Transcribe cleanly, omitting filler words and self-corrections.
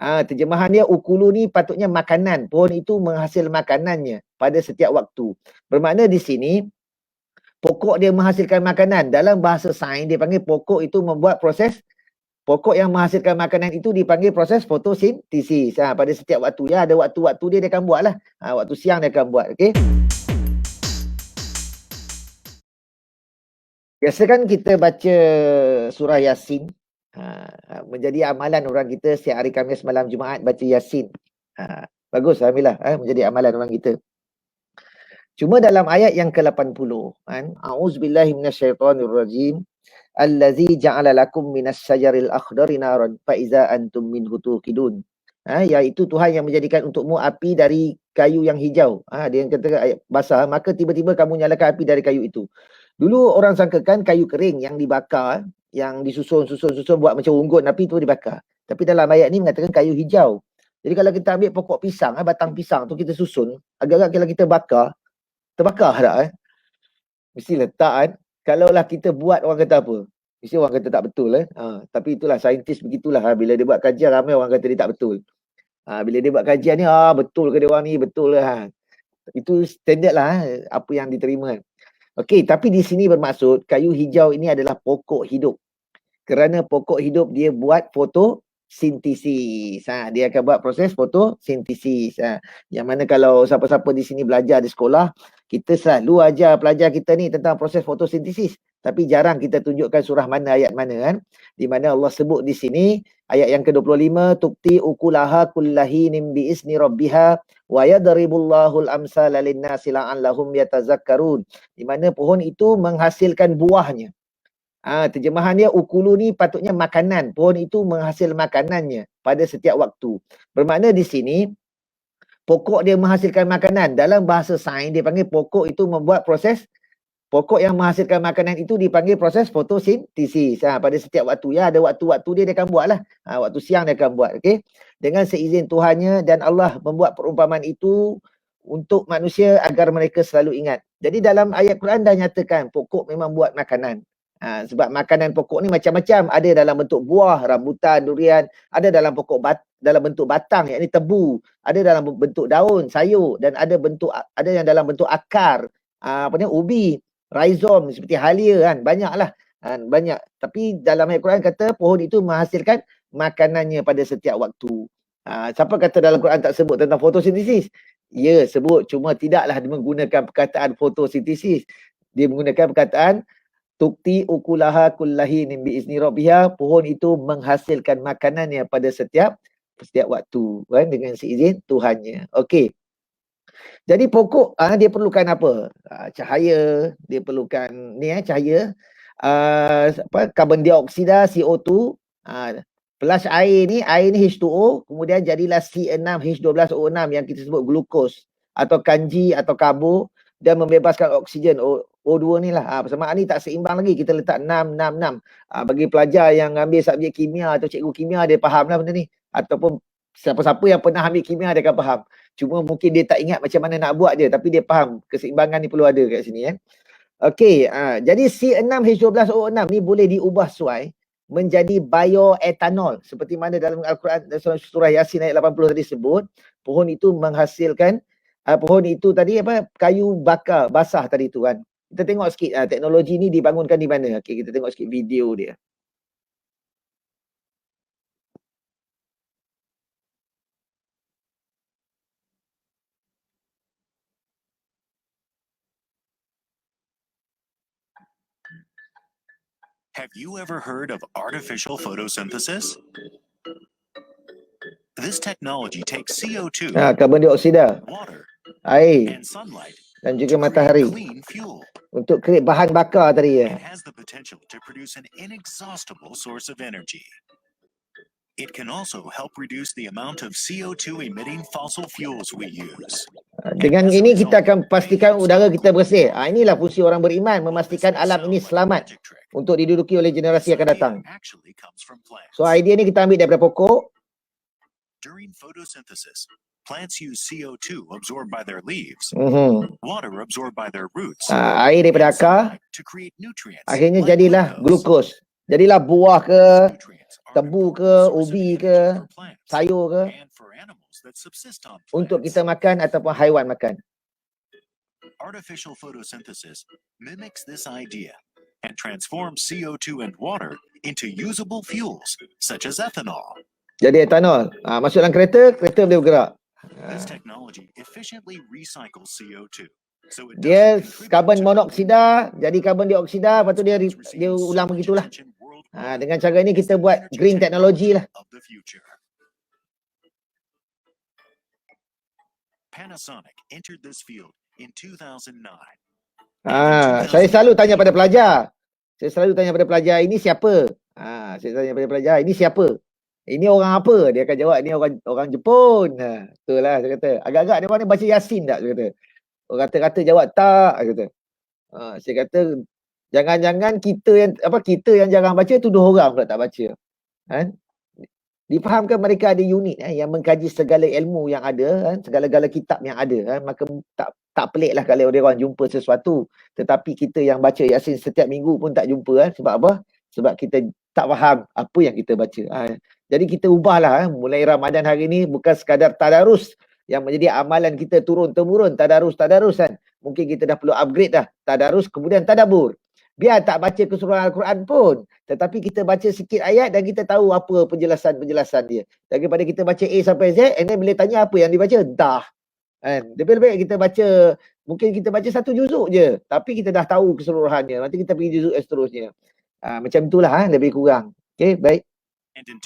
Terjemahan dia ukulu ni patutnya makanan. Pohon itu menghasil makanannya pada setiap waktu. Bermakna di sini pokok dia menghasilkan makanan. Dalam bahasa sains dia panggil pokok itu membuat proses, pokok yang menghasilkan makanan itu dipanggil proses fotosintesis. Pada setiap waktu ya, ada waktu-waktu dia akan buat lah. Waktu siang dia akan buat. Okey. Biasa kan kita baca surah Yasin. Menjadi amalan orang kita setiap hari Khamis malam Jumaat baca Yasin. Bagus, alhamdulillah, menjadi amalan orang kita. Cuma dalam ayat yang ke-80 kan, a'udzubillahi minasyaitonirrajim, allazi ja'ala lakum minas syajaril akhdari naran fa iza antum minhu tuqidun. Iaitu Tuhan yang menjadikan untukmu api dari kayu yang hijau. Dia yang kata ayat basah, maka tiba-tiba kamu nyalakan api dari kayu itu. Dulu orang sangkakan kayu kering yang dibakar, yang disusun buat macam unggun, api tu dibakar. Tapi dalam ayat ni mengatakan kayu hijau. Jadi kalau kita ambil pokok pisang, batang pisang tu kita susun, agak-agak kalau kita bakar, terbakar tak? Mesti letak kan. Kalaulah kita buat, orang kata apa? Mesti orang kata tak betul. Tapi itulah saintis begitulah. Bila dia buat kajian, ramai orang kata dia tak betul. Bila dia buat kajian ni, betul ke dia orang ni? Betul ke? Itu standard lah apa yang diterima. Okey, tapi di sini bermaksud kayu hijau ini adalah pokok hidup. Kerana pokok hidup dia buat fotosintesis. Dia akan buat proses fotosintesis. Yang mana kalau siapa-siapa di sini belajar di sekolah, kita selalu ajar pelajar kita ni tentang proses fotosintesis. Tapi jarang kita tunjukkan surah mana, ayat mana kan. Di mana Allah sebut di sini, ayat yang ke-25, tukti ukulaha kullahinin biizni rabbiha wa yadribullahul amsala linnasi la'allahum yatazakkarun. Di mana pohon itu menghasilkan buahnya. Terjemahan dia ukulu ni patutnya makanan. Pohon itu menghasil makanannya pada setiap waktu. Bermakna di sini pokok dia menghasilkan makanan. Dalam bahasa sains dia panggil pokok itu membuat proses, pokok yang menghasilkan makanan itu dipanggil proses fotosintesis. Pada setiap waktu ya, ada waktu-waktu dia akan buat lah. Waktu siang dia akan buat. Okey. Dengan seizin Tuhannya, dan Allah membuat perumpamaan itu untuk manusia agar mereka selalu ingat. Jadi dalam ayat Quran dah nyatakan pokok memang buat makanan. Sebab makanan pokok ni macam-macam. Ada dalam bentuk buah, rambutan, durian. Ada dalam pokok dalam bentuk batang, yakni tebu. Ada dalam bentuk daun, sayur. Dan ada yang dalam bentuk akar, ubi, rhizome seperti halia kan. Banyaklah. Banyak. Tapi dalam ayat Quran kata pohon itu menghasilkan makanannya pada setiap waktu. Siapa kata dalam Quran tak sebut tentang fotosintesis? Ya, sebut. Cuma tidaklah menggunakan perkataan fotosintesis. Dia menggunakan perkataan tukti ukulaha kullahinin biizni rabbiha, pohon itu menghasilkan makanannya pada setiap waktu kan, dengan seizin Tuhannya. Okey. Jadi pokok dia perlukan apa? Cahaya, dia perlukan cahaya, karbon dioksida CO2, plus air ni H2O, kemudian jadilah C6H12O6 yang kita sebut glukos atau kanji atau karbo, dan membebaskan oksigen O2 ni lah. Persamaan ni tak seimbang lagi. Kita letak 6. Bagi pelajar yang ambil subjek kimia atau cikgu kimia, dia faham lah benda ni. Ataupun siapa-siapa yang pernah ambil kimia dia akan faham. Cuma mungkin dia tak ingat macam mana nak buat je. Tapi dia faham keseimbangan ni perlu ada kat sini kan. Okey, jadi C6H12O6 ni boleh diubah suai menjadi bioetanol. Seperti mana dalam Al-Quran surah Yasin ayat 80 tadi sebut, pohon itu menghasilkan pohon itu tadi kayu bakar basah tadi tu kan. Kita tengok sikit teknologi ni dibangunkan di mana. Okey, kita tengok sikit video dia. Have you ever heard of artificial photosynthesis? This technology takes CO2, karbon dioksida, water, air and sunlight dan to juga create matahari clean fuel. untuk create bahan bakar tadi ya. It has the potential to produce an inexhaustible source of energy. It can also help reduce the amount of CO2 emitting fossil fuels we use. Dengan ini kita akan pastikan udara kita bersih. Inilah fungsi orang beriman, memastikan alam ini selamat untuk diduduki oleh generasi yang akan datang. So idea ni kita ambil daripada pokok. During photosynthesis, plants use CO2 absorbed by their leaves, water absorbed by their roots, Air daripada akar, to create nutrients. akhirnya like jadilah glucose. glukos. Jadilah buah ke, tebu ke, ubi ke, sayur ke, and for animals that subsist on untuk plants. kita makan ataupun haiwan makan. Artificial photosynthesis mimics this idea and transforms CO2 and water into usable fuels, such as ethanol. Jadi etanol, masuk dalam kereta, kereta boleh bergerak. This technology efficiently recycles CO2. So it Dia doesn't contribute karbon to monoksida, jadi karbon dioksida, lepas tu dia It's receiving dia so ulang much begitulah. attention worldwide Dengan cara ini as kita the buat energy green technology lah. of the future. Panasonic entered this field in 2009. Saya selalu tanya pada pelajar. Ini siapa? Saya tanya pada pelajar, ini siapa? Ini orang apa? Dia akan jawab, ini orang Jepun. Betul lah, saya kata. Agak-agak dia mana baca Yasin tak? Saya kata. Orang kata jawab tak, saya kata. Saya kata, jangan-jangan kita yang jarang baca, tuduh orang pula tak baca. Kan? Difahamkan mereka ada unit yang mengkaji segala ilmu yang ada, segala-gala kitab yang ada, maka tak pelik lah kalau dia orang jumpa sesuatu. Tetapi kita yang baca Yasin setiap minggu pun tak jumpa. Sebab apa? Sebab kita tak faham apa yang kita baca. Jadi kita ubahlah, mulai Ramadan hari ni bukan sekadar tadarus yang menjadi amalan kita turun-temurun, tadarus kan. Mungkin kita dah perlu upgrade dah. Tadarus kemudian tadabur. Biar tak baca keseluruhan Al-Quran pun, tetapi kita baca sikit ayat dan kita tahu apa penjelasan dia. Daripada kita baca A sampai Z, and then bila tanya apa yang dibaca, dah. Lebih baik kita baca, mungkin kita baca satu juzuk je, tapi kita dah tahu keseluruhannya. Nanti kita pergi juzuk seterusnya. Macam itulah lebih kurang. Okay, baik. And in